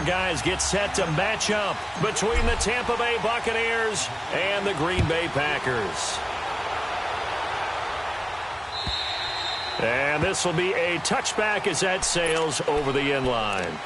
guys get set to match up between the Tampa Bay Buccaneers and the Green Bay Packers. And this will be a touchback as that sails over the end line.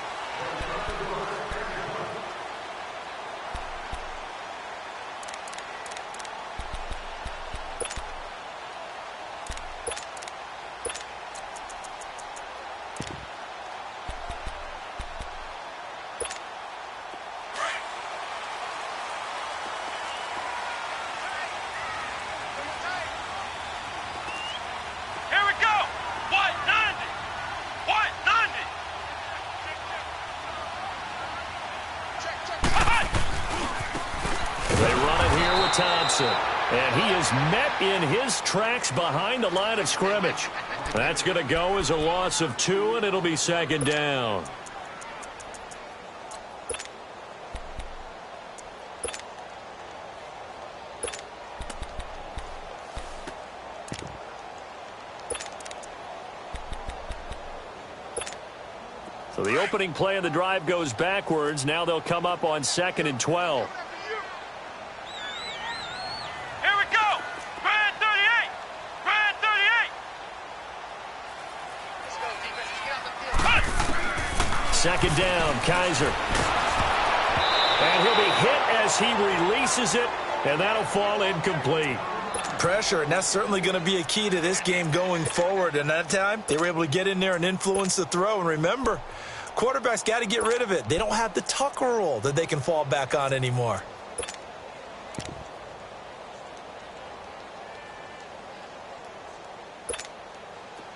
And he is met in his tracks behind the line of scrimmage. That's going to go as a loss of 2, and it'll be second down. So the opening play of the drive goes backwards. Now they'll come up on 2nd and 12. Second down, Kaiser. And he'll be hit as he releases it, and that'll fall incomplete. Pressure, and that's certainly going to be a key to this game going forward. And that time, they were able to get in there and influence the throw. And remember, quarterbacks got to get rid of it. They don't have the tuck rule that they can fall back on anymore.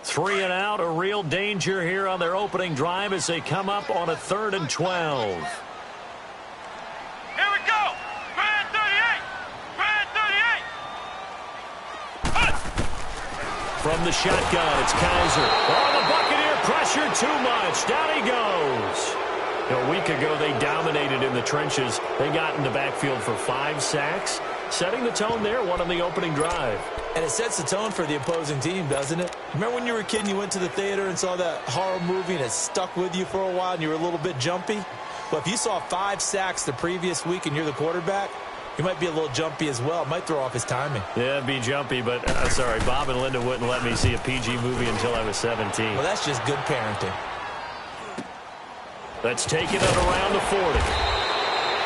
Three and out, a real danger here on their opening drive as they come up on a 3rd and 12. Here we go! Brand 38! Brand 38! From the shotgun, it's Kaiser. Oh, the Buccaneer pressure too much. Down he goes. A week ago, they dominated in the trenches. They got in the backfield for 5 sacks, setting the tone there, one on the opening drive. And it sets the tone for the opposing team, doesn't it? Remember when you were a kid and you went to the theater and saw that horror movie and it stuck with you for a while and you were a little bit jumpy? Well, if you saw 5 sacks the previous week and you're the quarterback, you might be a little jumpy as well. It might throw off his timing. Yeah, it'd be jumpy, but sorry, Bob and Linda wouldn't let me see a PG movie until I was 17. Well, that's just good parenting. Let's take it at around the 40.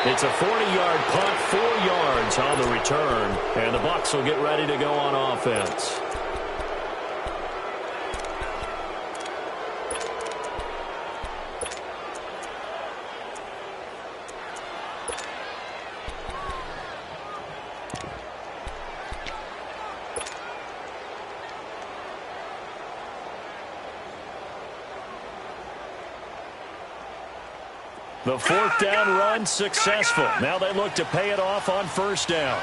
It's a 40-yard punt, 4 yards on the return, and the Bucs will get ready to go on offense. The 4th down run successful. Now they look to pay it off on 1st down.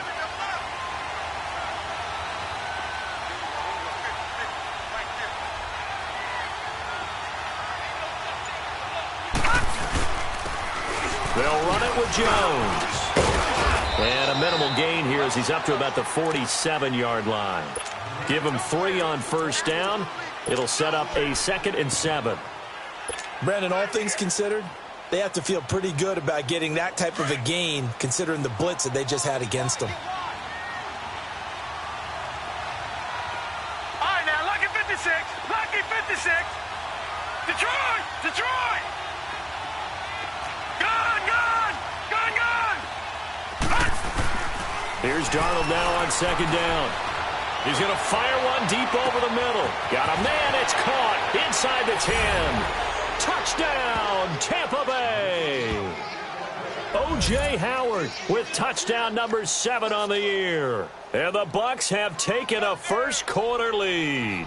They'll run it with Jones. And a minimal gain here as he's up to about the 47-yard line. Give him 3 on 1st down. It'll set up a 2nd and 7. Brandon, all things considered, they have to feel pretty good about getting that type of a gain, considering the blitz that they just had against them. All right, now, lucky 56. Lucky 56. Detroit! Detroit! Gun! Gun! Gun! Gun! Here's Darnold now on 2nd down. He's going to fire one deep over the middle. Got a man. It's caught inside the 10. Touchdown, Tampa Bay. O.J. Howard with touchdown number 7 on the year. And the Bucs have taken a first-quarter lead.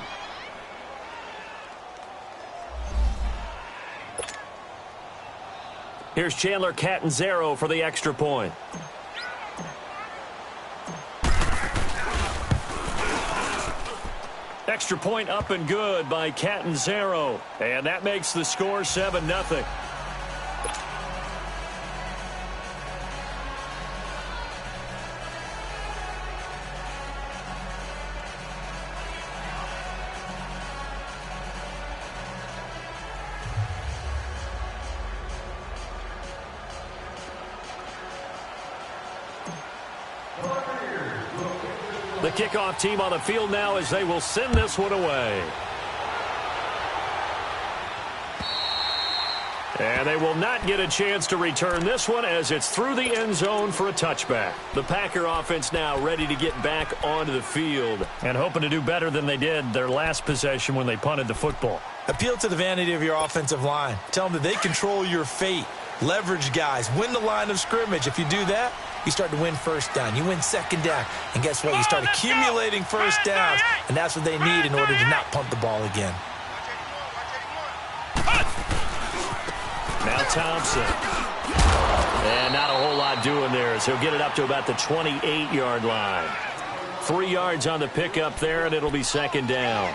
Here's Chandler Catanzaro for the extra point. Extra point up and good by Catanzaro. And that makes the score 7-0. The kickoff team on the field now as they will send this one away. And they will not get a chance to return this one as it's through the end zone for a touchback. The Packer offense now ready to get back onto the field and hoping to do better than they did their last possession when they punted the football. Appeal to the vanity of your offensive line. Tell them that they control your fate. Leverage guys. Win the line of scrimmage. If you do that, you start to win first down. You win second down. And guess what? You start accumulating first downs. And that's what they need in order to not punt the ball again. Now Thompson. And not a whole lot doing there as he'll get it up to about the 28-yard line. 3 yards on the pickup there, and it'll be second down.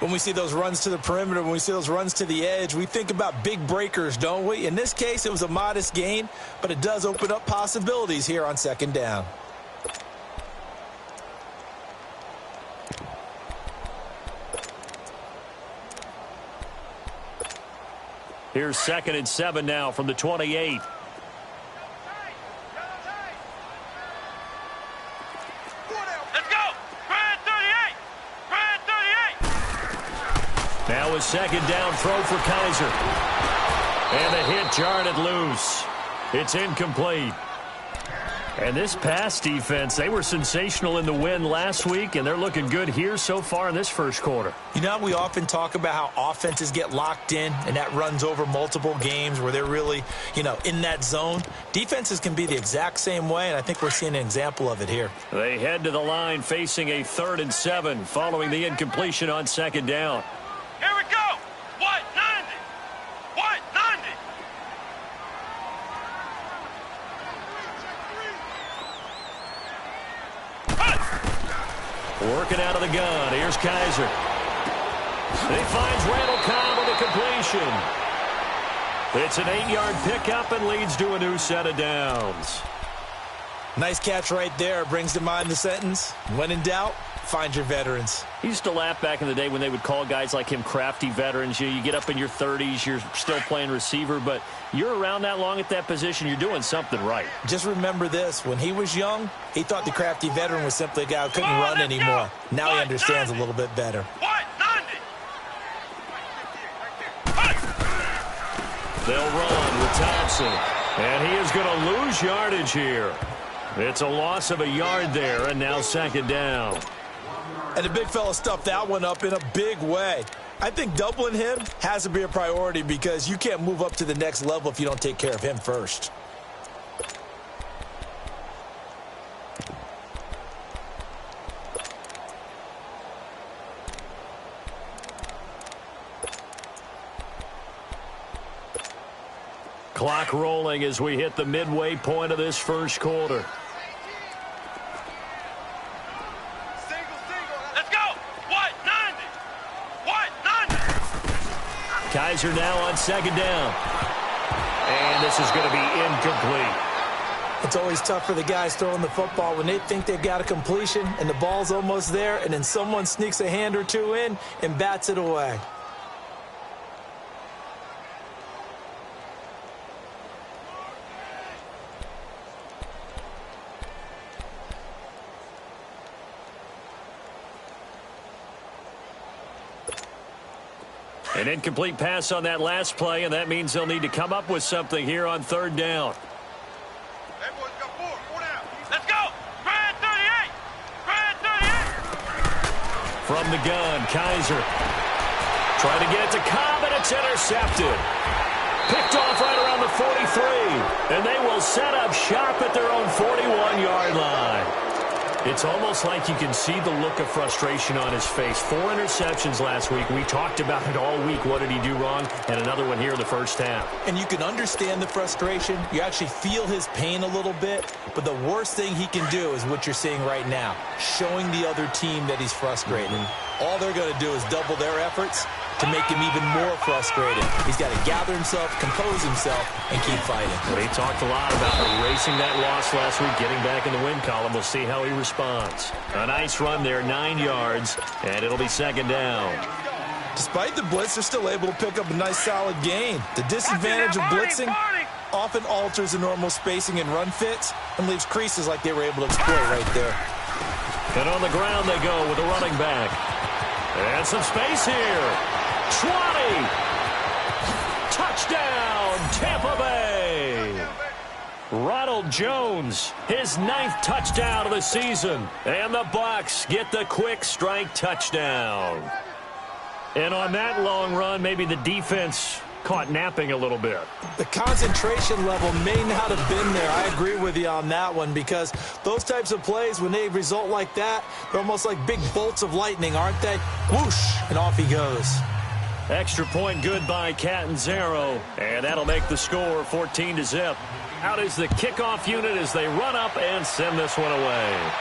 When we see those runs to the perimeter, when we see those runs to the edge, we think about big breakers, don't we? In this case, it was a modest gain, but it does open up possibilities here on second down. Here's 2nd and 7 now from the 28. Now a second down throw for Kaiser. And the hit jarred it loose. It's incomplete. And this pass defense, they were sensational in the win last week, and they're looking good here so far in this first quarter. You know, we often talk about how offenses get locked in, and that runs over multiple games where they're really, in that zone. Defenses can be the exact same way, and I think we're seeing an example of it here. They head to the line facing a 3rd and 7 following the incompletion on second down. Here we go. What? 90. What? 90. Working out of the gun. Here's Kaiser. He finds Randall Cobb with a completion. It's an 8-yard pickup and leads to a new set of downs. Nice catch right there. Brings to mind the sentence, when in doubt, find your veterans. He used to laugh back in the day when they would call guys like him crafty veterans. You get up in your 30s, you're still playing receiver, but you're around that long at that position, you're doing something right. Just remember this. When he was young, he thought the crafty veteran was simply a guy who couldn't run anymore. Now he understands a little bit better. What? 90. They'll run with Thompson, and he is going to lose yardage here. It's a loss of a yard there, and now second down. And the big fella stuffed that one up in a big way. I think doubling him has to be a priority because you can't move up to the next level if you don't take care of him first. Clock rolling as we hit the midway point of this first quarter. Let's go. What? 90. What? 90. Kaiser now on second down. And this is going to be incomplete. It's always tough for the guys throwing the football when they think they've got a completion and the ball's almost there, and then someone sneaks a hand or two in and bats it away. An incomplete pass on that last play, and that means they'll need to come up with something here on third down. Everyone's got 4. 4 down. Let's go. Brad 38. Brad 38. From the gun, Kaiser. Trying to get it to Cobb, and it's intercepted. Picked off right around the 43. And they will set up shop at their own 41-yard line. It's almost like you can see the look of frustration on his face. 4 interceptions last week. We talked about it all week. What did he do wrong? And another one here in the first half. And you can understand the frustration. You actually feel his pain a little bit. But the worst thing he can do is what you're seeing right now, showing the other team that he's frustrated. All they're going to do is double their efforts to make him even more frustrated. He's got to gather himself, compose himself, and keep fighting. Well, he talked a lot about erasing that loss last week, getting back in the win column. We'll see how he responds. A nice run there, 9 yards, and it'll be second down. Despite the blitz, they're still able to pick up a nice, solid gain. The disadvantage of blitzing, often alters the normal spacing and run fits and leaves creases like they were able to exploit right there. And on the ground they go with a running back. And some space here. 20. Touchdown, Tampa Bay. Ronald Jones, his 9th touchdown of the season. And the Bucs get the quick strike touchdown. And on that long run, maybe the defense caught napping a little bit. The concentration level may not have been there. I agree with you on that one, because those types of plays, when they result like that, they're almost like big bolts of lightning, aren't they? Whoosh, and off he goes. Extra point good by Catanzaro, and that'll make the score 14-0. Out is the kickoff unit as they run up and send this one away.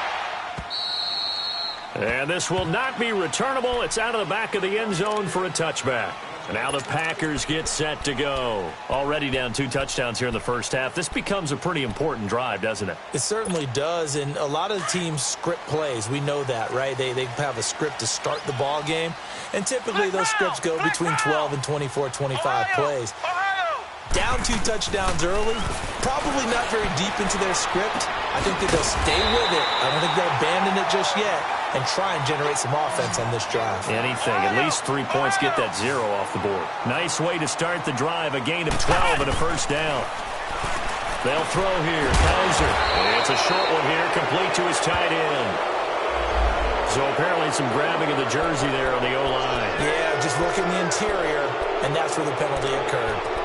And this will not be returnable. It's out of the back of the end zone for a touchback. And now the Packers get set to go. Already down 2 touchdowns here in the first half. This becomes a pretty important drive, doesn't it? It certainly does, and a lot of teams script plays. We know that, right? They have a script to start the ball game, and typically those scripts go between 12 and 24, 25 plays. Down 2 touchdowns early, probably not very deep into their script. I think that they'll stay with it. I don't think they'll abandon it just yet and try and generate some offense on this drive. Anything. At least 3 points, get that 0 off the board. Nice way to start the drive. A gain of 12 and a first down. They'll throw here. Kaiser. It's a short one here, complete to his tight end. So apparently some grabbing of the jersey there on the O-line. Yeah, just look in the interior, and that's where the penalty occurred.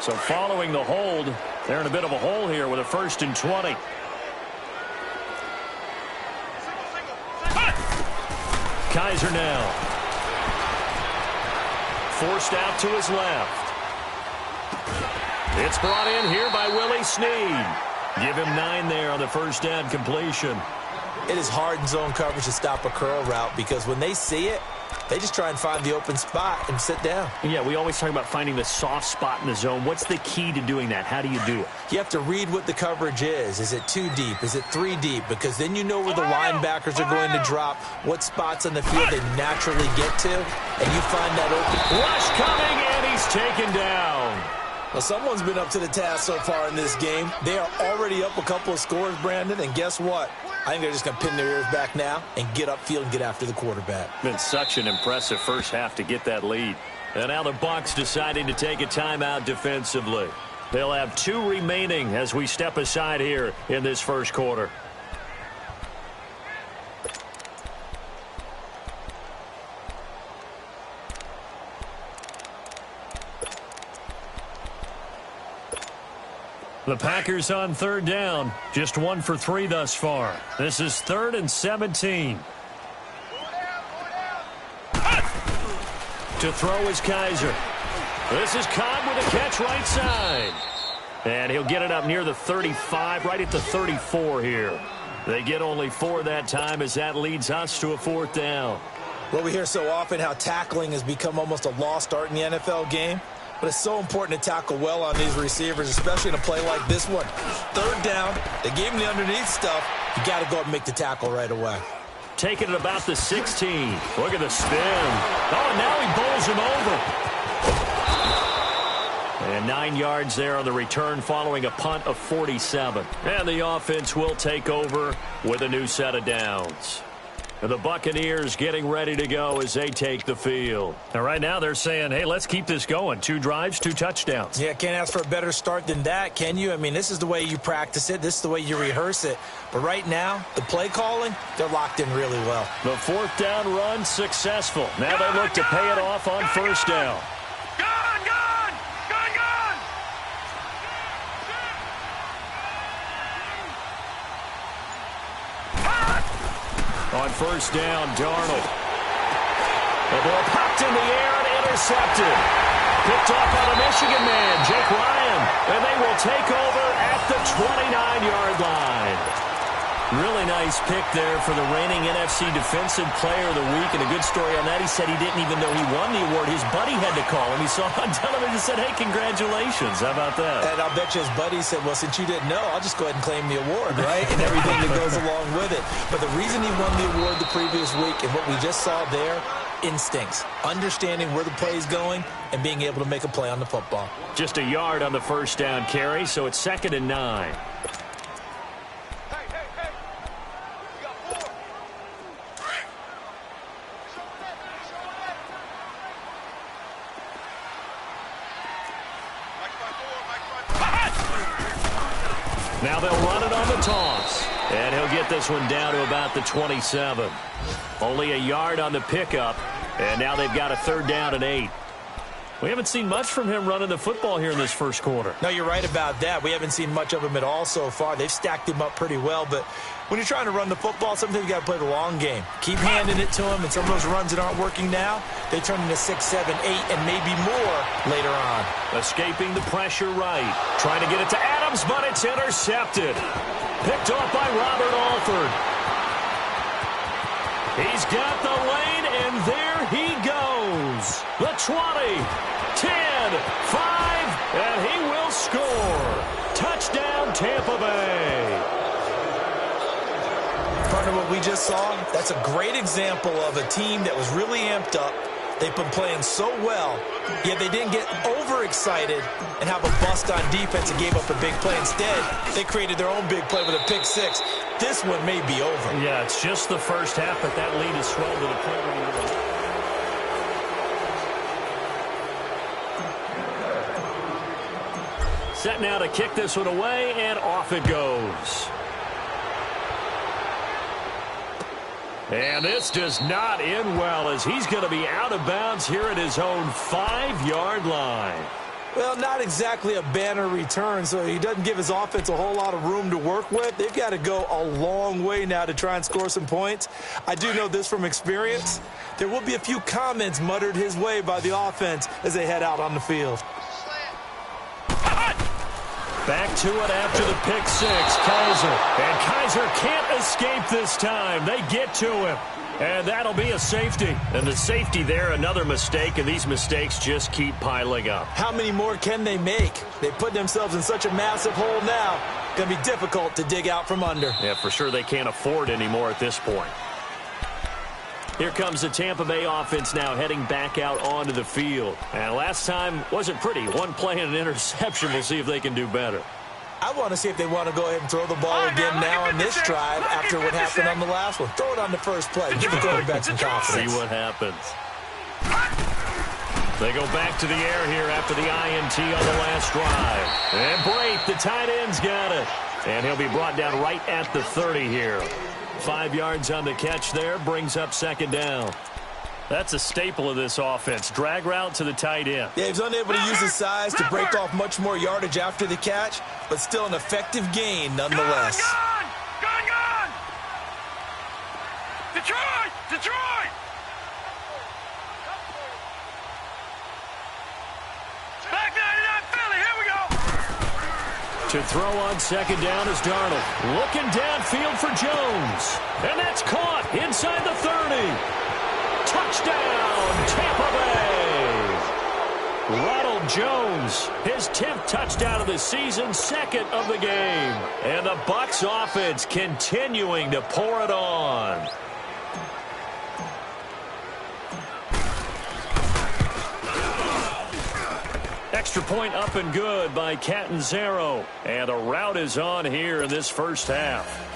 So following the hold, they're in a bit of a hole here with a 1st and 20. Kaiser now. Forced out to his left. It's brought in here by Willie Snead. Give him 9 there on the first down completion. It is hard in zone coverage to stop a curl route, because when they see it, they just try and find the open spot and sit down. Yeah, we always talk about finding the soft spot in the zone. What's the key to doing that? How do you do it? You have to read what the coverage is. Is it 2 deep? Is it 3 deep? Because then you know where the linebackers are going to drop, what spots on the field they naturally get to, and you find that open. Rush coming, and he's taken down. Well, someone's been up to the task so far in this game. They are already up a couple of scores, Brandon, and guess what? I think they're just going to pin their ears back now and get upfield and get after the quarterback. Been such an impressive first half to get that lead. And now the Bucs deciding to take a timeout defensively. They'll have 2 remaining as we step aside here in this first quarter. The Packers on 3rd down. Just 1 for 3 thus far. This is 3rd and 17. To throw is Kaiser. This is Cobb with a catch right side. And he'll get it up near the 35, right at the 34 here. They get only 4 that time as that leads us to a 4th down. Well, we hear so often how tackling has become almost a lost art in the NFL game. But it's so important to tackle well on these receivers, especially in a play like this one. 3rd down, they gave him the underneath stuff. You got to go up and make the tackle right away. Taking it about the 16. Look at the spin. Oh, and now he bowls him over. And 9 yards there on the return following a punt of 47. And the offense will take over with a new set of downs. And the Buccaneers getting ready to go as they take the field. Now, right now they're saying, hey, let's keep this going. 2 drives, 2 touchdowns. Yeah, can't ask for a better start than that, can you? I mean, this is the way you practice it. This is the way you rehearse it. But right now, the play calling, they're locked in really well. The 4th down run successful. Now they look to pay it off on 1st down. On 1st down, Darnold. The ball popped in the air and intercepted. Picked off by the Michigan man, Jake Ryan. And they will take over at the 29-yard line. Really nice pick there for the reigning NFC Defensive Player of the Week. And a good story on that, he said he didn't even know he won the award. His buddy had to call him. He saw on television and said, hey, congratulations. How about that? And I'll bet you his buddy said, well, since you didn't know, I'll just go ahead and claim the award, right? And everything that goes along with it. But the reason he won the award the previous week and what we just saw there, instincts, understanding where the play is going and being able to make a play on the football. Just a yard on the first down carry, so it's 2nd and 9. Now they'll run it on the toss. And he'll get this one down to about the 27. Only a yard on the pickup. And now they've got a 3rd down and 8. We haven't seen much from him running the football here in this first quarter. No, you're right about that. We haven't seen much of him at all so far. They've stacked him up pretty well. But when you're trying to run the football, sometimes you got to play the long game. Keep handing it to him. And some of those runs that aren't working now, they turn into 6, 7, 8, and maybe more later on. Escaping the pressure right. Trying to get it to Adams, but it's intercepted. Picked off by Robert Alford. He's got the lane, and there he goes. The 20, 10, 5, and he will score. Touchdown, Tampa Bay. Partner, what we just saw, that's a great example of a team that was really amped up. They've been playing so well, yet they didn't get overexcited and have a bust on defense and gave up a big play. Instead, they created their own big play with a pick 6. This one may be over. Yeah, it's just the first half, but that lead is swelled to the point where you set now to kick this one away, and off it goes. And this does not end well, as he's going to be out of bounds here at his own 5-yard line. Well, not exactly a banner return, so he doesn't give his offense a whole lot of room to work with. They've got to go a long way now to try and score some points. I do know this from experience. There will be a few comments muttered his way by the offense as they head out on the field. Back to it after the pick 6, Kaiser. And Kaiser can't escape this time. They get to him. And that'll be a safety. And the safety there, another mistake, and these mistakes just keep piling up. How many more can they make? They put themselves in such a massive hole now. Going to be difficult to dig out from under. Yeah, for sure they can't afford anymore at this point. Here comes the Tampa Bay offense now heading back out onto the field. And last time wasn't pretty. One play and an interception. We'll see if they can do better. I want to see if they want to go ahead and throw the ball again now on this drive after what happened on the last one. Throw it on the first play. Give the quarterback some confidence. See what happens. They go back to the air here after the INT on the last drive. And Brate, the tight end's got it. And he'll be brought down right at the 30 here. 5 yards on the catch there, brings up 2nd down. That's a staple of this offense. Drag route to the tight end. Yeah, he's unable to use his size to break off much more yardage after the catch, but still an effective gain nonetheless. Gone! Detroit! Back 99 Philly, here we go! To throw on 2nd down is Darnold. Looking downfield for Jones. And that's caught inside the 30. Touchdown, Tampa Bay. Ronald Jones, his 10th touchdown of the season, 2nd of the game. And the Bucs offense continuing to pour it on. Extra point up and good by Catanzaro. And the route is on here in this first half.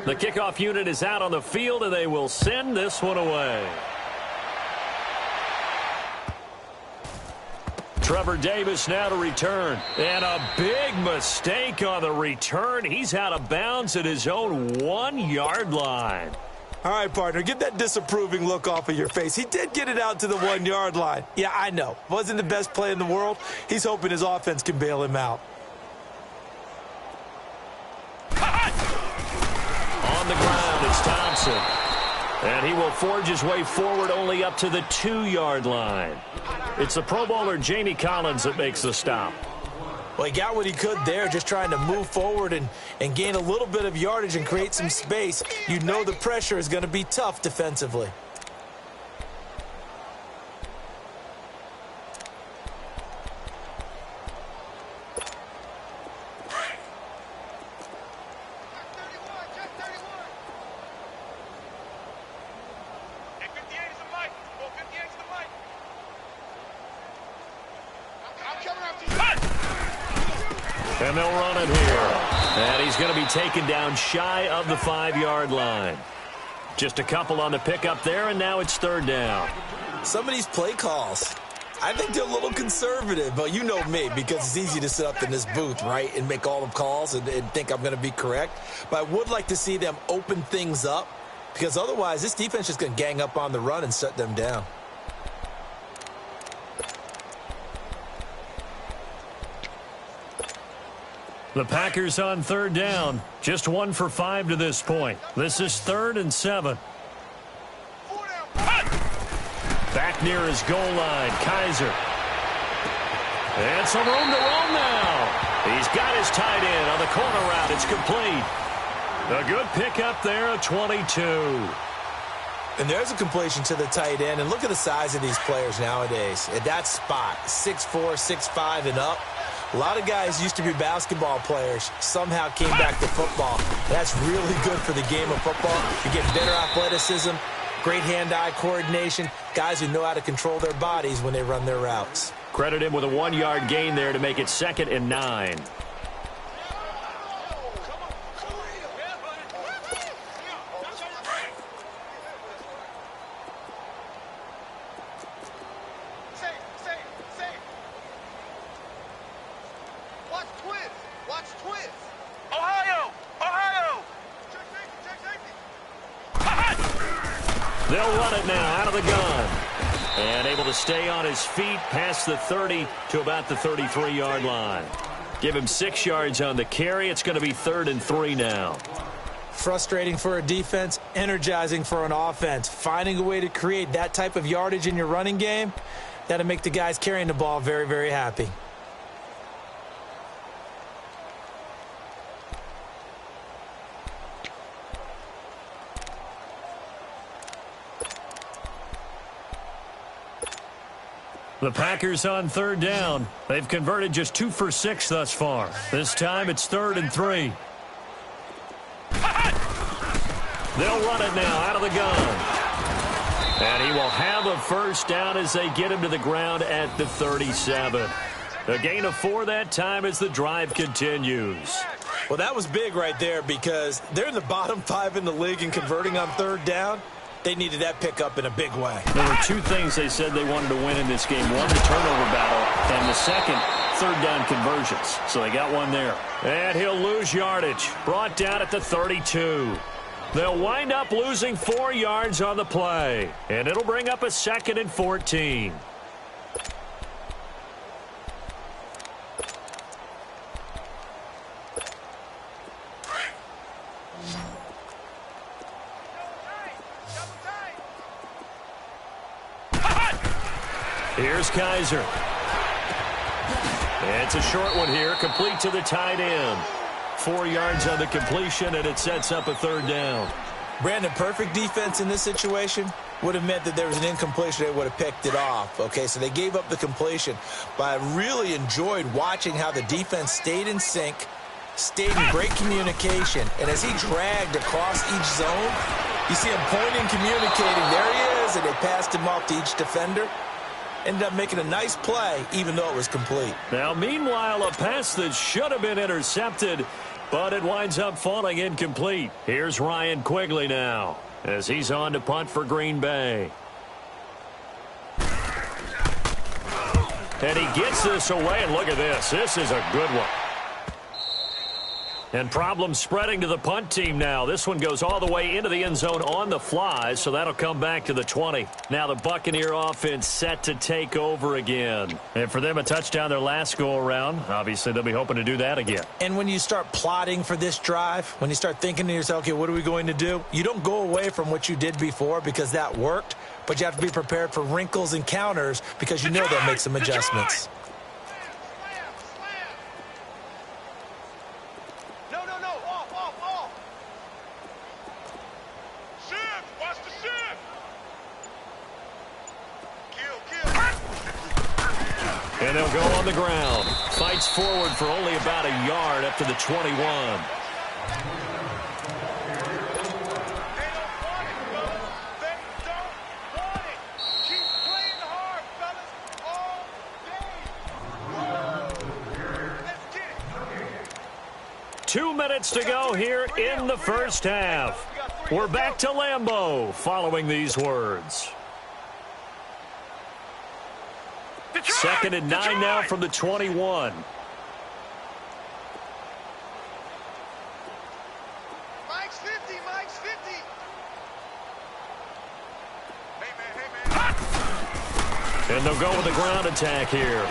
The kickoff unit is out on the field, and they will send this one away. Trevor Davis now to return. And a big mistake on the return. He's out of bounds at his own 1-yard line. All right, partner, get that disapproving look off of your face. He did get it out to the 1-yard line. Yeah, I know. Wasn't the best play in the world. He's hoping his offense can bail him out. On the ground, it's Thompson. And he will forge his way forward only up to the 2-yard line. It's the Pro Bowler Jamie Collins that makes the stop. Well, he got what he could there, just trying to move forward and gain a little bit of yardage and create some space. You know the pressure is going to be tough defensively. And they'll run it here. And he's going to be taken down shy of the 5-yard line. Just a couple on the pickup there, and now it's third down. Some of these play calls, I think they're a little conservative, but you know me, because it's easy to sit up in this booth, right, and make all the calls and think I'm going to be correct. But I would like to see them open things up, because otherwise this defense is going to gang up on the run and shut them down. The Packers on third down. Just 1 for 5 to this point. This is 3rd and 7. Back near his goal line, Kaiser. And some room to roam now. He's got his tight end on the corner route. It's complete. A good pickup there at 22. And there's a completion to the tight end. And look at the size of these players nowadays. At that spot, 6'4", 6'5", and up. A lot of guys used to be basketball players, somehow came back to football. That's really good for the game of football. You get better athleticism, great hand-eye coordination, guys who know how to control their bodies when they run their routes. Credit him with a 1-yard gain there to make it 2nd and 9. They'll run it now out of the gun. And able to stay on his feet past the 30 to about the 33-yard line. Give him 6 yards on the carry. It's going to be 3rd and 3 now. Frustrating for a defense, energizing for an offense. Finding a way to create that type of yardage in your running game, that'll make the guys carrying the ball very, very happy. The Packers on third down. They've converted just 2 for 6 thus far. This time it's 3rd and 3. They'll run it now out of the gun. And he will have a first down as they get him to the ground at the 37. A gain of 4 that time as the drive continues. Well, that was big right there because they're in the bottom 5 in the league in converting on third down. They needed that pickup in a big way. There were 2 things they said they wanted to win in this game. One, the turnover battle, and the second, third down conversions. So they got one there. And he'll lose yardage. Brought down at the 32. They'll wind up losing 4 yards on the play. And it'll bring up a 2nd and 14. Here's Kaiser. It's a short one here, complete to the tight end. 4 yards on the completion, and it sets up a third down. Brandon, perfect defense in this situation would have meant that there was an incompletion. They would have picked it off. Okay, so they gave up the completion. But I really enjoyed watching how the defense stayed in sync, stayed in great communication. And as he dragged across each zone, you see him pointing, communicating. There he is, and they passed him off to each defender. Ended up making a nice play, even though it was complete. Now, meanwhile, a pass that should have been intercepted, but it winds up falling incomplete. Here's Ryan Quigley now, as he's on to punt for Green Bay. And he gets this away, and look at this. This is a good one. And problems spreading to the punt team now. This one goes all the way into the end zone on the fly, so that'll come back to the 20. Now the Buccaneer offense set to take over again. And for them, a touchdown their last go-around. Obviously, they'll be hoping to do that again. And when you start plotting for this drive, when you start thinking to yourself, okay, what are we going to do? You don't go away from what you did before because that worked, but you have to be prepared for wrinkles and counters because you know they'll make some adjustments. And they'll go on the ground. Fights forward for only about a yard up to the 21. 2 minutes to go here in the first half. We're back to Lambeau following these words. Second and 9 now from the 21. Mike's 50, Mike's 50. Hey, man, And they'll go with the ground attack here.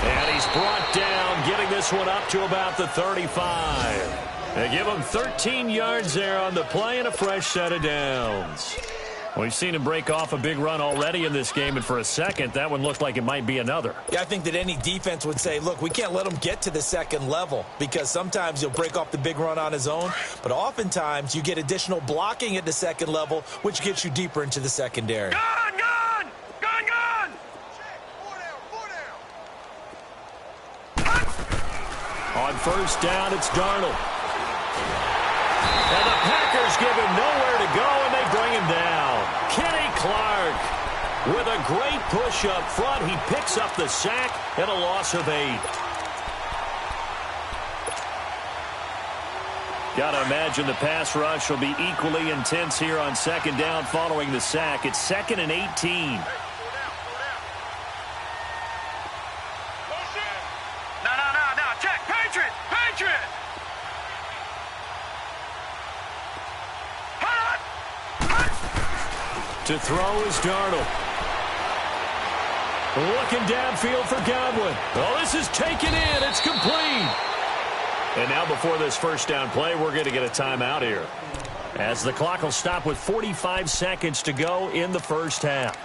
And he's brought down, getting this one up to about the 35. They give him 13 yards there on the play and a fresh set of downs. We've seen him break off a big run already in this game, and for a second, that one looked like it might be another. Yeah, I think that any defense would say, look, we can't let him get to the second level, because sometimes he'll break off the big run on his own, but oftentimes you get additional blocking at the second level, which gets you deeper into the secondary. Gun! On first down, it's Darnold. And the Packers give him nowhere to go, and they bring him down. Kenny Clark with a great push up front. He picks up the sack and a loss of 8. Got to imagine the pass rush will be equally intense here on second down following the sack. It's 2nd and 18. To throw is Darnold. Looking downfield for Godwin. Oh, this is taken in. It's complete. And now before this first down play, we're going to get a timeout here, as the clock will stop with 45 seconds to go in the first half.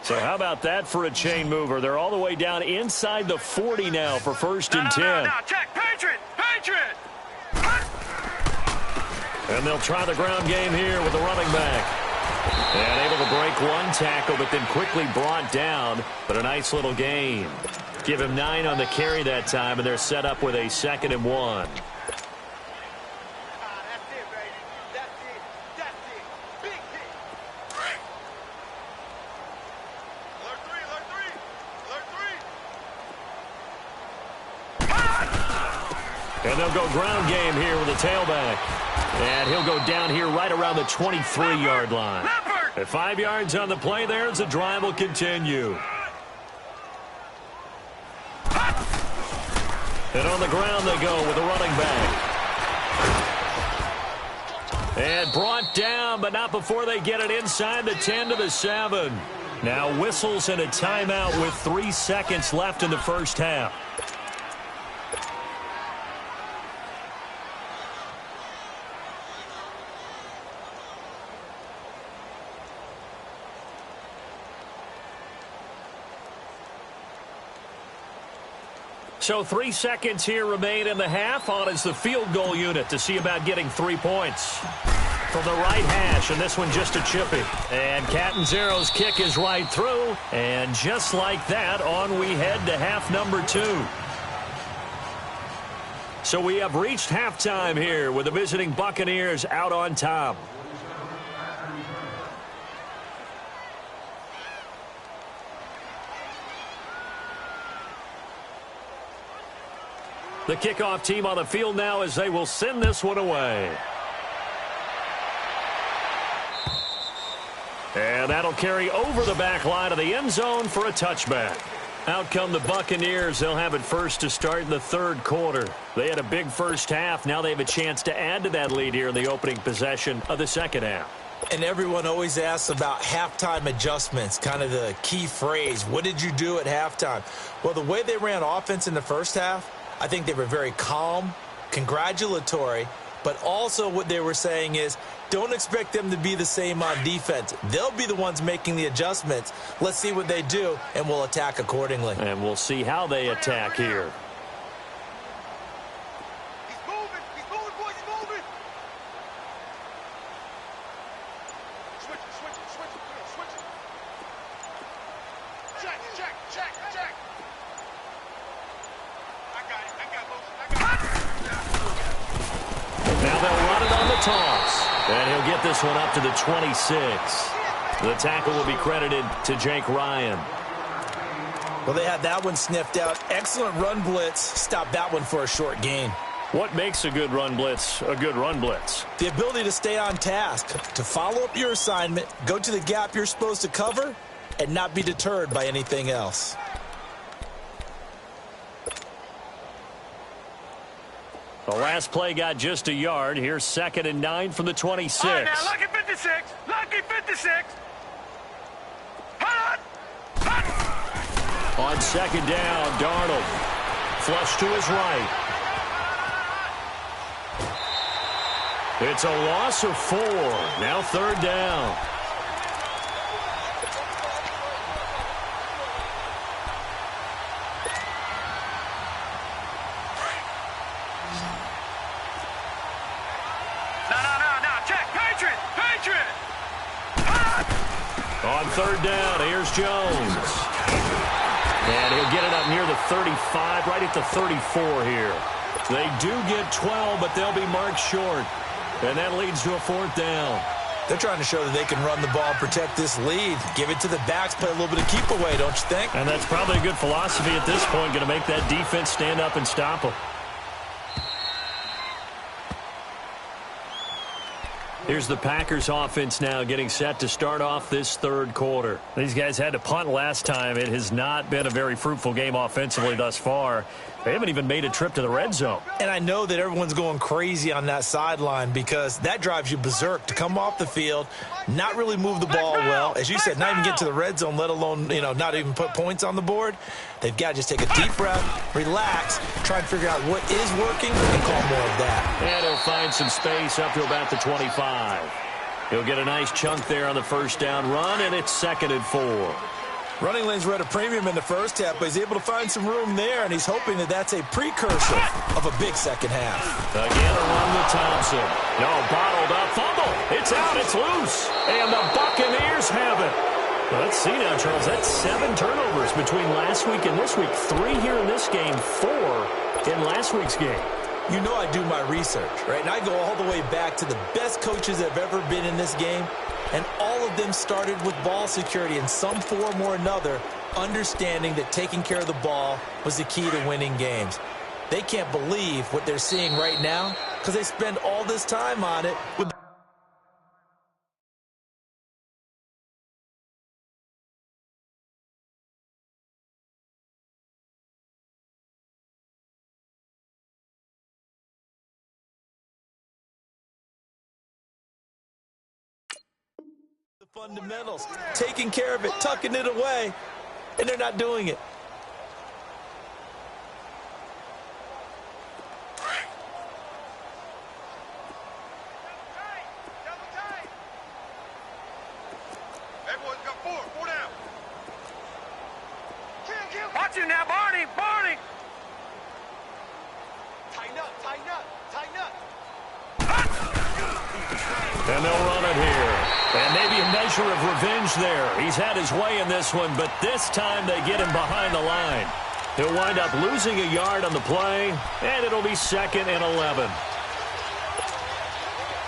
So how about that for a chain mover? They're all the way down inside the 40 now for 1st and 10. No, check. Patriot! And they'll try the ground game here with the running back. And able to break one tackle, but then quickly brought down. But a nice little gain. Give him 9 on the carry that time, and they're set up with a 2nd and 1. And they'll go ground game here with a tailback. And he'll go down here right around the 23-yard line. At 5 yards on the play there as the drive will continue. And on the ground they go with a running back. And brought down, but not before they get it inside the 10 to the 7. Now whistles and a timeout with 3 seconds left in the first half. So 3 seconds here remain in the half. On is the field goal unit to see about getting 3 points. From the right hash, and this one just a chippy. And Catanzaro's kick is right through. And just like that, on we head to half number 2. So we have reached halftime here with the visiting Buccaneers out on top. The kickoff team on the field now as they will send this one away. And that'll carry over the back line of the end zone for a touchback. Out come the Buccaneers. They'll have it first to start in the 3rd quarter. They had a big first half. Now they have a chance to add to that lead here in the opening possession of the second half. And everyone always asks about halftime adjustments, kind of the key phrase. What did you do at halftime? Well, the way they ran offense in the first half, I think they were very calm, congratulatory, but also what they were saying is don't expect them to be the same on defense. They'll be the ones making the adjustments. Let's see what they do, and we'll attack accordingly. And we'll see how they attack here. He's moving, boys, he's moving. Switch it. toss. And he'll get this one up to the 26. The tackle will be credited to Jake Ryan. Well, they had that one sniffed out. Excellent run blitz. Stop that one for a short gain. What makes a good run blitz a good run blitz? The ability to stay on task, to follow up your assignment, go to the gap you're supposed to cover, and not be deterred by anything else. The last play got just a yard. Here's 2nd and 9 from the 26. All right, now, lucky 56. Lucky 56. Hot! Hot! On 2nd down, Darnold. Flush to his right. It's a loss of 4. Now 3rd down. No. Check. Patriot. On 3rd down, here's Jones. And he'll get it up near the 35, right at the 34 here. They do get 12, but they'll be marked short. And that leads to a 4th down. They're trying to show that they can run the ball and protect this lead. Give it to the backs, play a little bit of keep away, don't you think? And that's probably a good philosophy at this point, going to make that defense stand up and stop them. Here's the Packers offense now getting set to start off this 3rd quarter. These guys had to punt last time. It has not been a very fruitful game offensively thus far. They haven't even made a trip to the red zone. And I know that everyone's going crazy on that sideline because that drives you berserk to come off the field, not really move the ball well. As you said, not even get to the red zone, let alone, not even put points on the board. They've got to just take a deep breath, relax, try and figure out what is working, and call more of that. And he'll find some space up to about the 25. He'll get a nice chunk there on the 1st down run, and it's 2nd and 4. Running lanes were at a premium in the first half, but he's able to find some room there, and he's hoping that that's a precursor of a big second half. Again, a run with Thompson. No, bottled up, fumble. It's out, it's loose. And the Buccaneers have it. Well, let's see now, Charles. That's 7 turnovers between last week and this week. 3 here in this game, 4 in last week's game. You know I do my research, right? And I go all the way back to the best coaches that have ever been in this game. And all of them started with ball security in some form or another, understanding that taking care of the ball was the key to winning games. They can't believe what they're seeing right now because they spend all this time on it with fundamentals, taking care of it, tucking it away, and they're not doing it. Everyone's got 4 down. Watch him now, Barney. Tighten up. And they'll run it here. And maybe a measure of revenge there. He's had his way in this one, but this time they get him behind the line. He'll wind up losing a yard on the play, and it'll be 2nd and 11.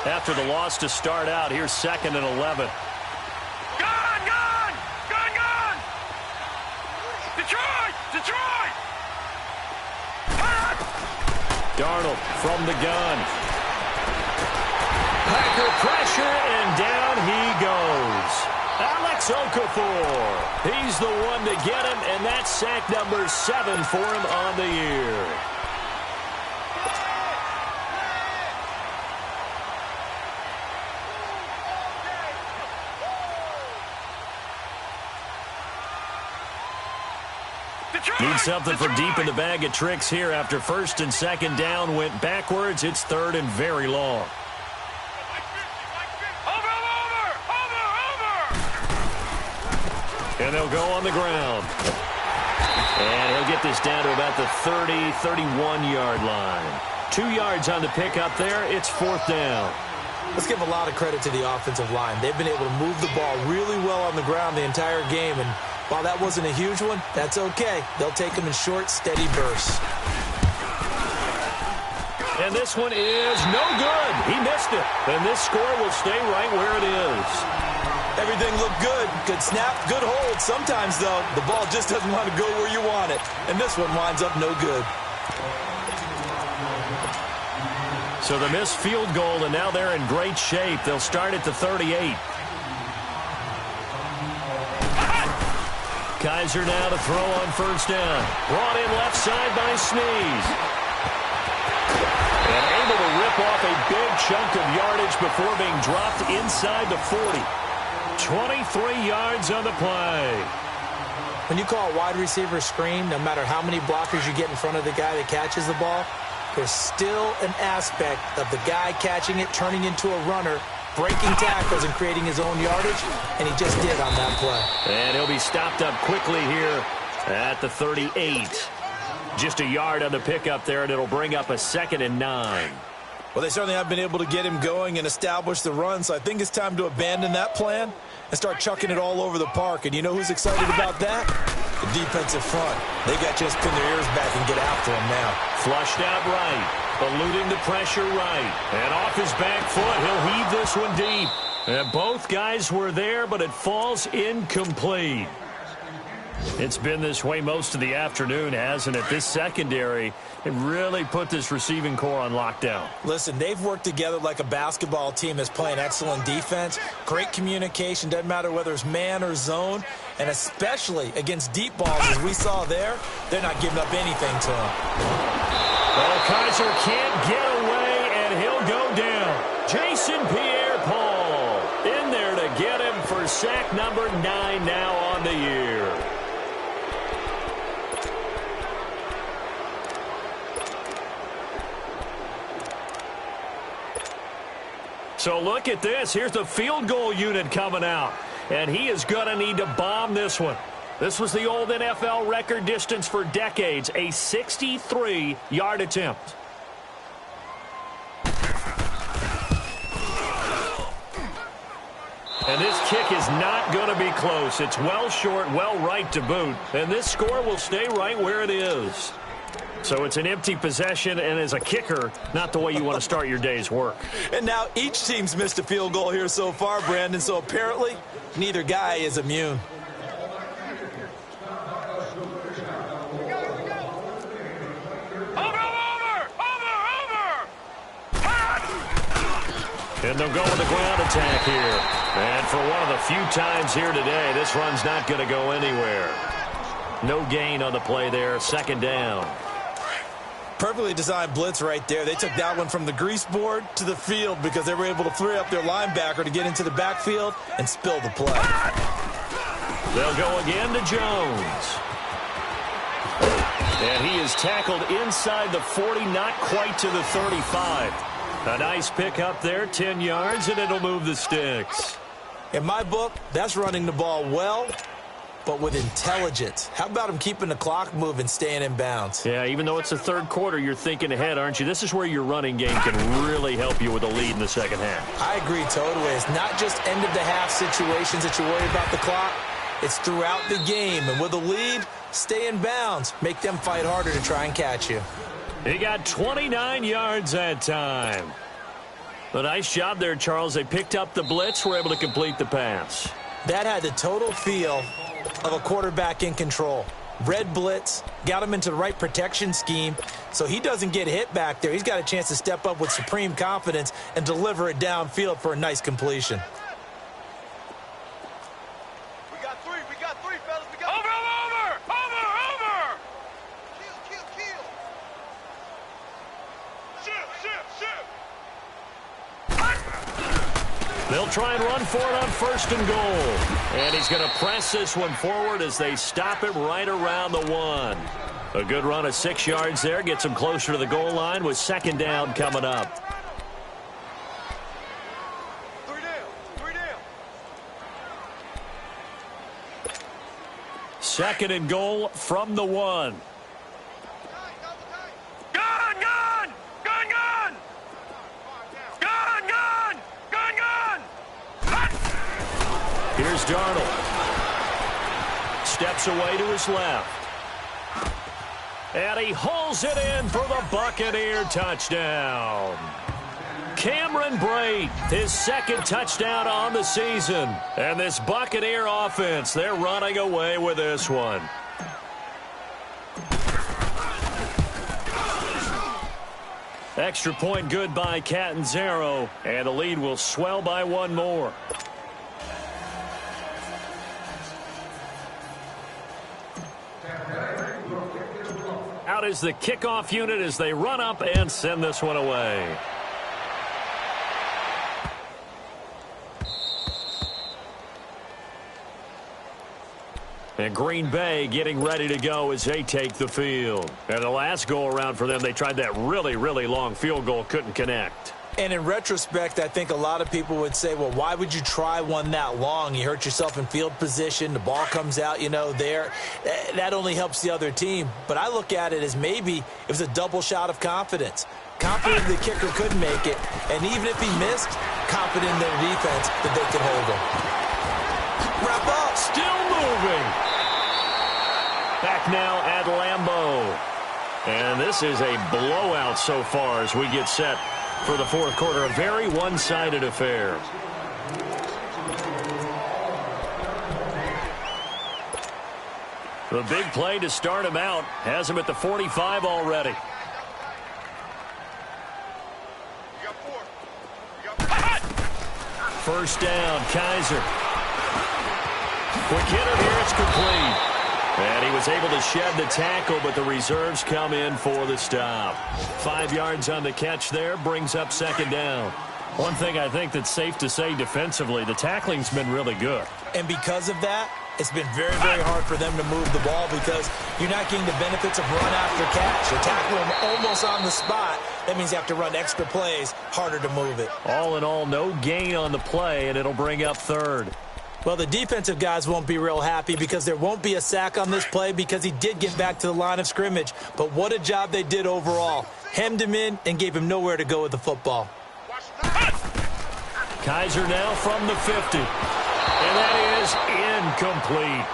After the loss to start out, here's 2nd and 11. Gone! Detroit! Darnold from the gun. Packer pressure, and down he goes. Alex Okafor. He's the one to get him, and that's sack number 7 for him on the year. Need something from deep in the bag of tricks here after 1st and 2nd down went backwards. It's 3rd and very long. And they'll go on the ground. And he'll get this down to about the 30, 31-yard line. 2 yards on the pickup there. It's 4th down. Let's give a lot of credit to the offensive line. They've been able to move the ball really well on the ground the entire game. And while that wasn't a huge one, that's okay. They'll take them in short, steady bursts. And this one is no good. He missed it. And this score will stay right where it is. Everything looked good. Good snap, good hold. Sometimes, though, the ball just doesn't want to go where you want it. And this one winds up no good. So the missed field goal, and now they're in great shape. They'll start at the 38. Kaiser now to throw on first down. Brought in left side by Sneeze. And able to rip off a big chunk of yardage before being dropped inside the 40. 23 yards on the play. When you call a wide receiver screen, no matter how many blockers you get in front of the guy that catches the ball, there's still an aspect of the guy catching it, turning into a runner, breaking tackles and creating his own yardage, and he just did on that play. And he'll be stopped up quickly here at the 38. Just a yard on the pickup there, and it'll bring up a 2nd and 9. Well, they certainly have been able to get him going and establish the run, so I think it's time to abandon that plan and start chucking it all over the park. And you know who's excited about that? The defensive front. They got just pin their ears back and get after him now. Flushed out right, eluding the pressure right, and off his back foot, he'll heave this one deep. And both guys were there, but it falls incomplete. It's been this way most of the afternoon, hasn't it? This secondary, it really put this receiving core on lockdown. Listen, they've worked together like a basketball team that's playing excellent defense. Great communication, doesn't matter whether it's man or zone. And especially against deep balls, as we saw there, they're not giving up anything to him. Well, Kaiser can't get away, and he'll go down. Jason Pierre-Paul in there to get him for sack number 9 now on the year. So look at this. Here's the field goal unit coming out. And he is going to need to bomb this one. This was the old NFL record distance for decades, a 63-yard attempt. And this kick is not going to be close. It's well short, well right to boot. And this score will stay right where it is. So it's an empty possession, and as a kicker, not the way you want to start your day's work. And now each team's missed a field goal here so far, Brandon, so apparently neither guy is immune. And they'll go with the ground attack here. And for one of the few times here today, this run's not going to go anywhere. No gain on the play there, 2nd down. Perfectly designed blitz right there. They took that one from the grease board to the field because they were able to free up their linebacker to get into the backfield and spill the play. They'll go again to Jones. And he is tackled inside the 40, not quite to the 35. A nice pick up there, 10 yards, and it'll move the sticks. In my book, that's running the ball well, but with intelligence. How about him keeping the clock moving, staying in bounds? Yeah, even though it's the 3rd quarter, you're thinking ahead, aren't you? This is where your running game can really help you with a lead in the 2nd half. I agree totally. It's not just end-of-the-half situations that you worry about the clock. It's throughout the game. And with a lead, stay in bounds. Make them fight harder to try and catch you. He got 29 yards that time. A nice job there, Charles. They picked up the blitz, were able to complete the pass. That had the total feel of a quarterback in control. Red blitz, got him into the right protection scheme, so he doesn't get hit back there. He's got a chance to step up with supreme confidence and deliver it downfield for a nice completion. We got three, fellas. We got over! Kill! Shoot! They'll try and run for it on 1st and goal. And he's going to press this one forward as they stop him right around the 1. A good run of 6 yards there. Gets him closer to the goal line with 2nd down coming up. 3 down. 2nd and goal from the 1. Here's Darnold. Steps away to his left. And he hauls it in for the Buccaneer touchdown. Cameron Brate, his second touchdown on the season. And this Buccaneer offense, they're running away with this one. Extra point good by Catanzaro, and the lead will swell by one more. Out is the kickoff unit as they run up and send this one away. And Green Bay getting ready to go as they take the field. And the last go-around for them, they tried that really, really long field goal, couldn't connect. And in retrospect, I think a lot of people would say, well, why would you try one that long? You hurt yourself in field position. The ball comes out, there. That only helps the other team. But I look at it as maybe it was a double shot of confidence. Confident the kicker couldn't make it. And even if he missed, confident in their defense that they could hold him. Wrap up. Still moving. Back now at Lambeau. And this is a blowout so far as we get set for the fourth quarter. A very one-sided affair. The big play to start him out has him at the 45 already. First down, Kaiser. Quick hitter here, it's complete. And he was able to shed the tackle, but the reserves come in for the stop. 5 yards on the catch there, brings up second down. One thing I think that's safe to say defensively, the tackling's been really good. And because of that, it's been very, very hard for them to move the ball because you're not getting the benefits of run after catch. You tackle them almost on the spot. That means you have to run extra plays, harder to move it. All in all, no gain on the play, and it'll bring up third. Well, the defensive guys won't be real happy because there won't be a sack on this play because he did get back to the line of scrimmage. But what a job they did overall. Hemmed him in and gave him nowhere to go with the football. Kaiser now from the 50. And that is incomplete.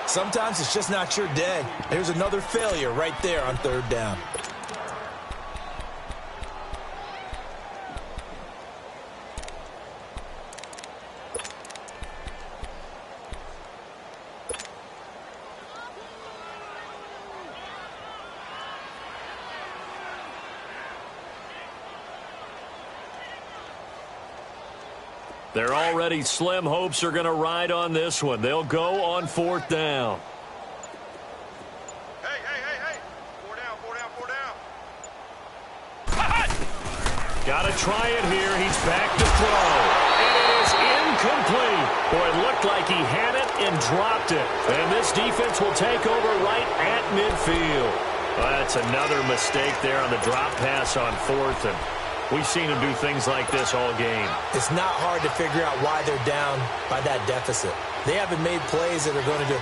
Sometimes it's just not your day. There's another failure right there on third down. Their already slim hopes are going to ride on this one. They'll go on fourth down. Hey. 4 down. Got to try it here. He's back to throw. And it is incomplete. Boy, it looked like he had it and dropped it. And this defense will take over right at midfield. Well, that's another mistake there on the drop pass on fourth. And we've seen him do things like this all game. It's not hard to figure out why they're down by that deficit. They haven't made plays that are going to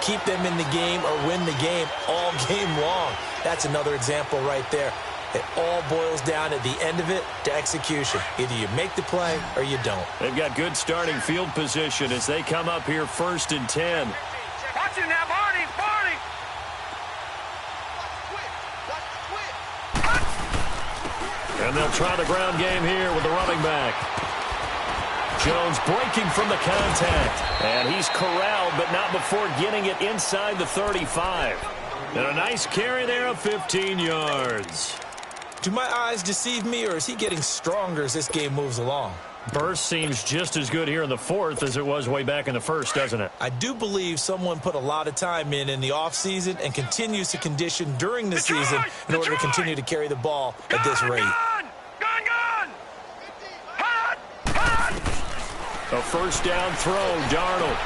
keep them in the game or win the game all game long. That's another example right there. It all boils down at the end of it to execution. Either you make the play or you don't. They've got good starting field position as they come up here 1st and 10. Watch him now, Barney. And they'll try the ground game here with the running back. Jones breaking from the contact. And he's corralled, but not before getting it inside the 35. And a nice carry there of 15 yards. Do my eyes deceive me, or is he getting stronger as this game moves along? Burst seems just as good here in the fourth as it was way back in the first, doesn't it? I do believe someone put a lot of time in the offseason and continues to condition during the season in order to continue to carry the ball at this rate. Gun! A first down throw, Darnold.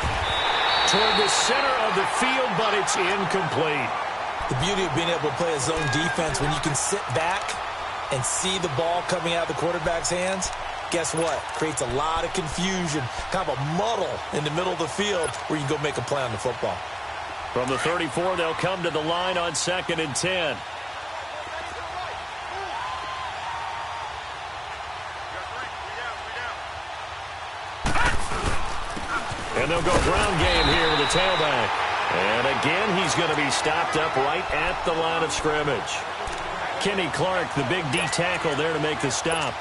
Toward the center of the field, but it's incomplete. The beauty of being able to play a zone defense when you can sit back and see the ball coming out of the quarterback's hands, guess what? Creates a lot of confusion, kind of a muddle in the middle of the field where you can go make a play on the football. From the 34, they'll come to the line on 2nd and 10. And they'll go ground game here with the tailback. And again, he's going to be stopped up right at the line of scrimmage. Kenny Clark, the big D tackle there to make the stop.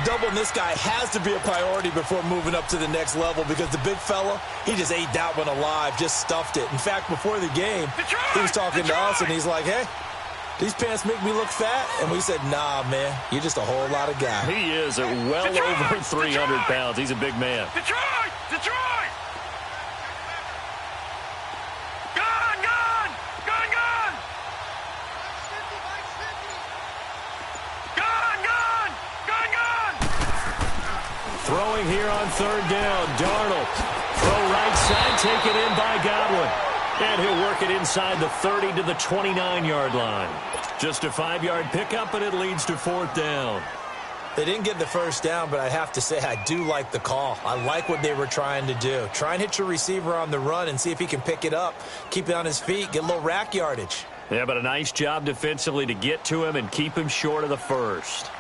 Doubling this guy has to be a priority before moving up to the next level because the big fella, he just ate that one alive, just stuffed it. In fact, before the game, he was talking to us, and he's like, hey, these pants make me look fat. And we said, nah, man, you're just a whole lot of guy. He is at well over 300 pounds. He's a big man. Detroit! Detroit! Gun! Gun! Gun! Gun! Gun! Gun! Gun! Gun! Throwing here on third down. Darnold. Throw right side, taken in by Godwin. And he'll work it inside the 30 to the 29-yard line. Just a 5-yard pickup, and it leads to fourth down. They didn't get the first down, but I have to say I do like the call. I like what they were trying to do. Try and hit your receiver on the run and see if he can pick it up, keep it on his feet, get a little rack yardage. Yeah, but a nice job defensively to get to him and keep him short of the first.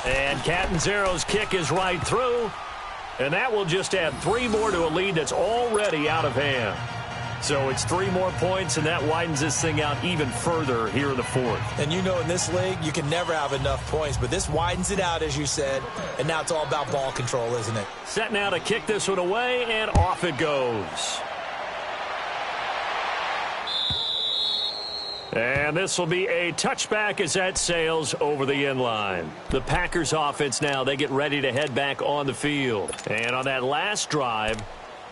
And Catanzaro's kick is right through. And that will just add 3 more to a lead that's already out of hand. So it's 3 more points, and that widens this thing out even further here in the fourth. And you know in this league, you can never have enough points, but this widens it out, as you said, and now it's all about ball control, isn't it? Set now to kick this one away, and off it goes. And this will be a touchback as that sails over the end line. The Packers offense now, they get ready to head back on the field. And on that last drive,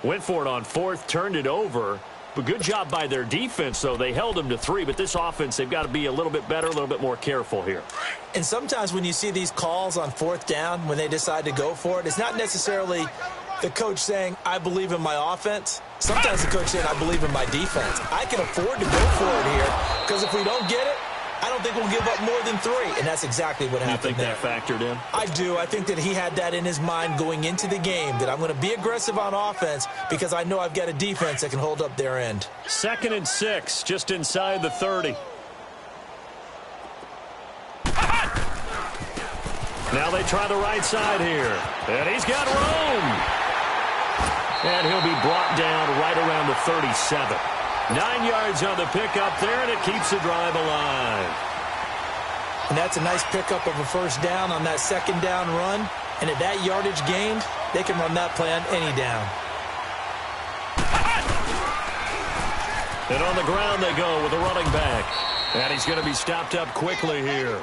went for it on fourth, turned it over. But good job by their defense, though. They held them to 3, but this offense, they've got to be a little bit better, a little bit more careful here. And sometimes when you see these calls on fourth down, when they decide to go for it, it's not necessarily the coach saying, I believe in my offense. Sometimes the coach saying, I believe in my defense. I can afford to go for it here because if we don't get it, I don't think we'll give up more than 3. And that's exactly what happened there. You think that factored in? I do. I think that he had that in his mind going into the game, that I'm going to be aggressive on offense because I know I've got a defense that can hold up their end. 2nd and 6, just inside the 30. Now they try the right side here. And he's got room. And he'll be brought down right around the 37. 9 yards on the pickup there, and it keeps the drive alive. And that's a nice pickup of a first down on that second down run. And at that yardage gained, they can run that play on any down. And on the ground they go with a running back. And he's going to be stopped up quickly here.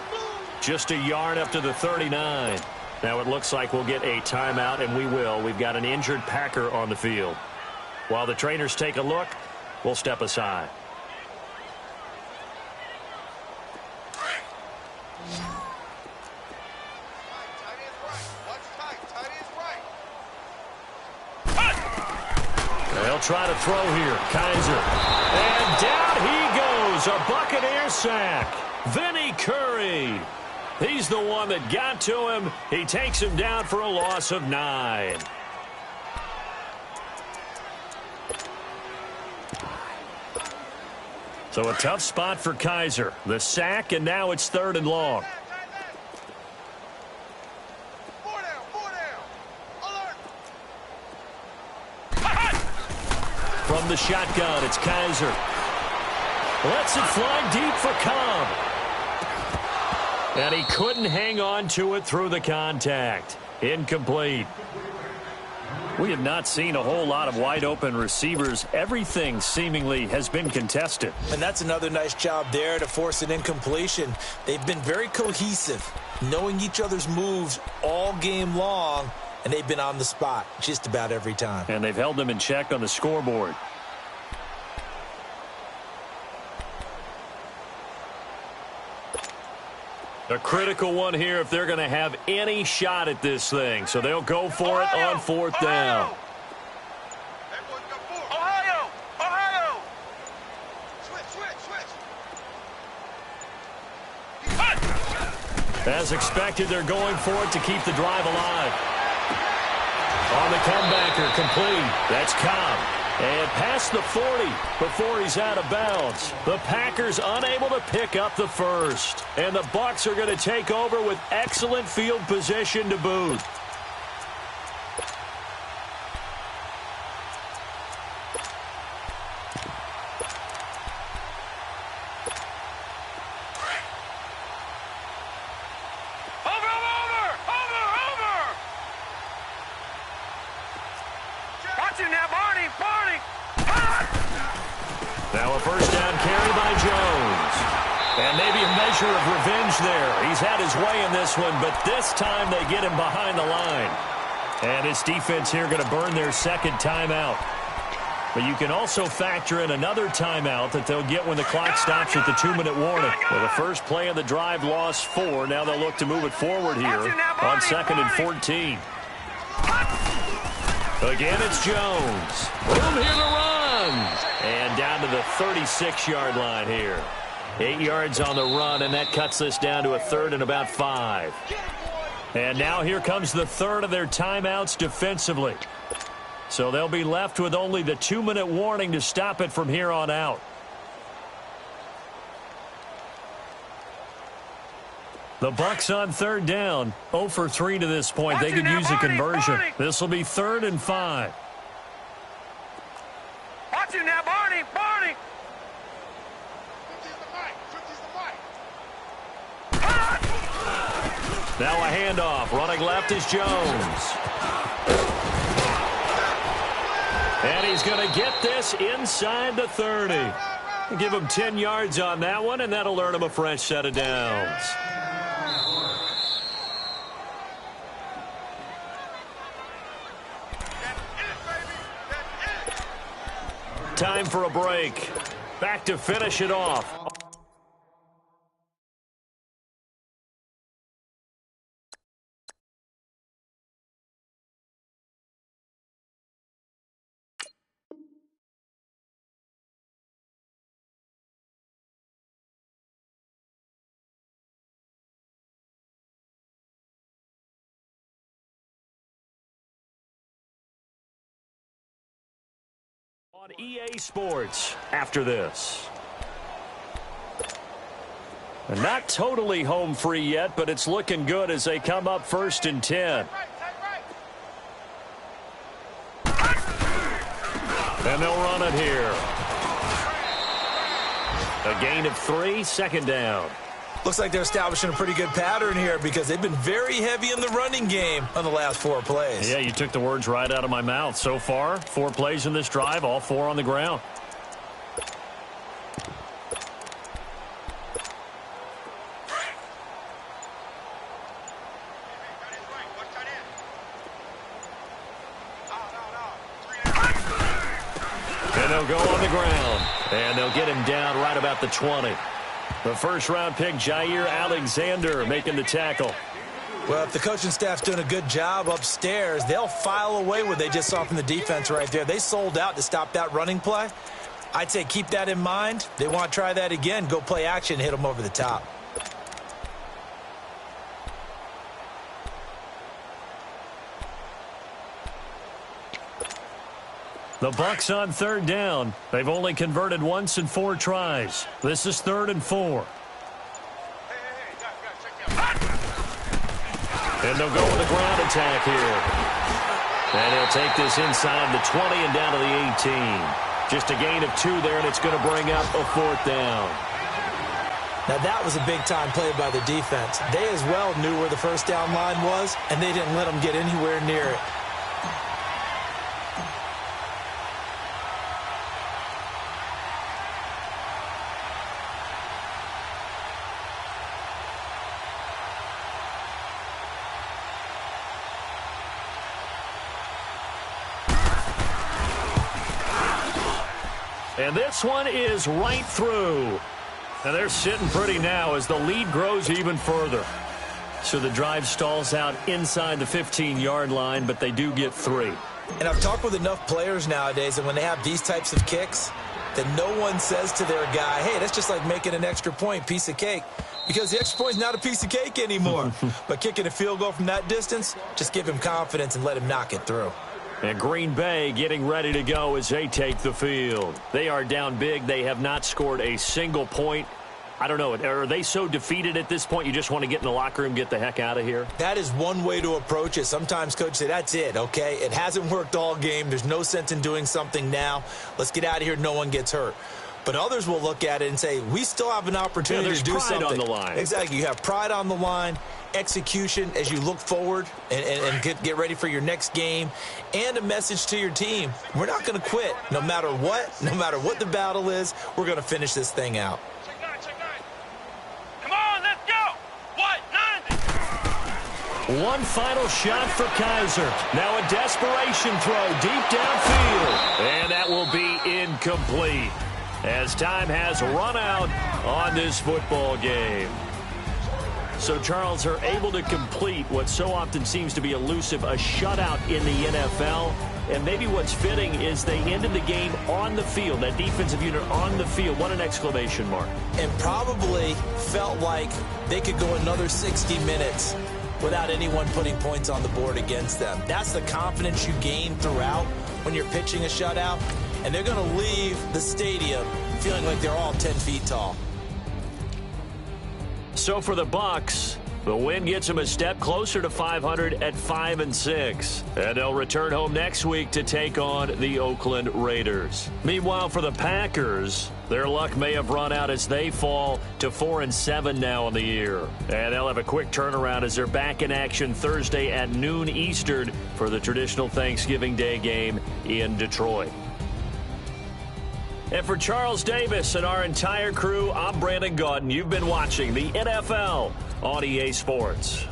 Just a yard up to the 39. Now it looks like we'll get a timeout, and we will. We've got an injured Packer on the field. While the trainers take a look, we'll step aside. They'll try to throw here. Kaiser. And down he goes. A Buccaneer sack. Vinny Curry. He's the one that got to him. He takes him down for a loss of 9. So a tough spot for Kaiser. The sack, and now it's 3rd and long. 4 down. Alert. From the shotgun, it's Kaiser. Lets it fly deep for Cobb. And he couldn't hang on to it through the contact. Incomplete. We have not seen a whole lot of wide-open receivers. Everything seemingly has been contested. And that's another nice job there to force an incompletion. They've been very cohesive, knowing each other's moves all game long, and they've been on the spot just about every time. And they've held them in check on the scoreboard. A critical one here if they're going to have any shot at this thing. So they'll go for it on 4th down. Ohio! Switch! As expected, they're going for it to keep the drive alive. On the comebacker, complete. That's Cobb. And past the 40 before he's out of bounds. The Packers unable to pick up the first. And the Bucs are going to take over with excellent field position to boot. Now a first down carry by Jones. And maybe a measure of revenge there. He's had his way in this one, but this time they get him behind the line. And his defense here going to burn their second timeout. But you can also factor in another timeout that they'll get when the clock stops at the 2-minute warning. Well, the first play of the drive lost 4. Now they'll look to move it forward here on 2nd and 14. Again, it's Jones. Room here to run. And down to the 36-yard line here. 8 yards on the run, and that cuts this down to a 3rd and about 5. And now here comes the third of their timeouts defensively. So they'll be left with only the 2-minute warning to stop it from here on out. The Bucs on 3rd down. 0 for 3 to this point. They could use a conversion. This will be 3rd and 5. Watch you now, Barney. Barney. Now a handoff. Running left is Jones. And he's going to get this inside the 30. Give him 10 yards on that one, and that'll earn him a fresh set of downs. Time for a break. Back to finish it off. On EA Sports after this. And not totally home free yet, but it's looking good as they come up 1st and 10. And they'll run it here. A gain of 3, 2nd down. Looks like they're establishing a pretty good pattern here because they've been very heavy in the running game on the last 4 plays. Yeah, you took the words right out of my mouth. So far, 4 plays in this drive, all 4 on the ground. And they'll go on the ground. And they'll get him down right about the 20. The 1st-round pick, Jair Alexander, making the tackle. Well, if the coaching staff's doing a good job upstairs, they'll file away what they just saw from the defense right there. They sold out to stop that running play. I'd say keep that in mind. They want to try that again. Go play action, hit them over the top. The Bucs on 3rd down. They've only converted once in 4 tries. This is 3rd and 4. And they'll go with a ground attack here. And he'll take this inside the 20 and down to the 18. Just a gain of 2 there, and it's going to bring up a 4th down. Now, that was a big-time play by the defense. They as well knew where the first down line was, and they didn't let them get anywhere near it. And this one is right through. And they're sitting pretty now as the lead grows even further. So the drive stalls out inside the 15-yard line, but they do get 3. And I've talked with enough players nowadays that when they have these types of kicks, that no one says to their guy, hey, that's just like making an extra point, piece of cake. Because the extra point is not a piece of cake anymore. But kicking a field goal from that distance, just give him confidence and let him knock it through. And Green Bay getting ready to go as they take the field. They are down big. They have not scored a single point. I don't know. Are they so defeated at this point you just want to get in the locker room, get the heck out of here? That is one way to approach it. Sometimes coaches say, that's it, okay? It hasn't worked all game. There's no sense in doing something now. Let's get out of here. No one gets hurt. But others will look at it and say, we still have an opportunity to do something. There's pride on the line. Exactly. You have pride on the line, execution as you look forward and get ready for your next game, and a message to your team. We're not going to quit. No matter what the battle is, we're going to finish this thing out. Come on, let's go. What? 90. One final shot for Kaiser. Now a desperation throw deep downfield. And that will be incomplete as time has run out on this football game. So, Charles, are able to complete what so often seems to be elusive, a shutout in the NFL. And maybe what's fitting is they ended the game on the field, that defensive unit on the field. What an exclamation mark. And probably felt like they could go another 60 minutes without anyone putting points on the board against them. That's the confidence you gain throughout when you're pitching a shutout. And they're going to leave the stadium feeling like they're all 10 feet tall. So for the Bucs, the win gets them a step closer to 500 at 5-6. And they'll return home next week to take on the Oakland Raiders. Meanwhile, for the Packers, their luck may have run out as they fall to 4-7 now on the year. And they'll have a quick turnaround as they're back in action Thursday at noon Eastern for the traditional Thanksgiving Day game in Detroit. And for Charles Davis and our entire crew, I'm Brandon Gaudin. You've been watching the NFL on EA Sports.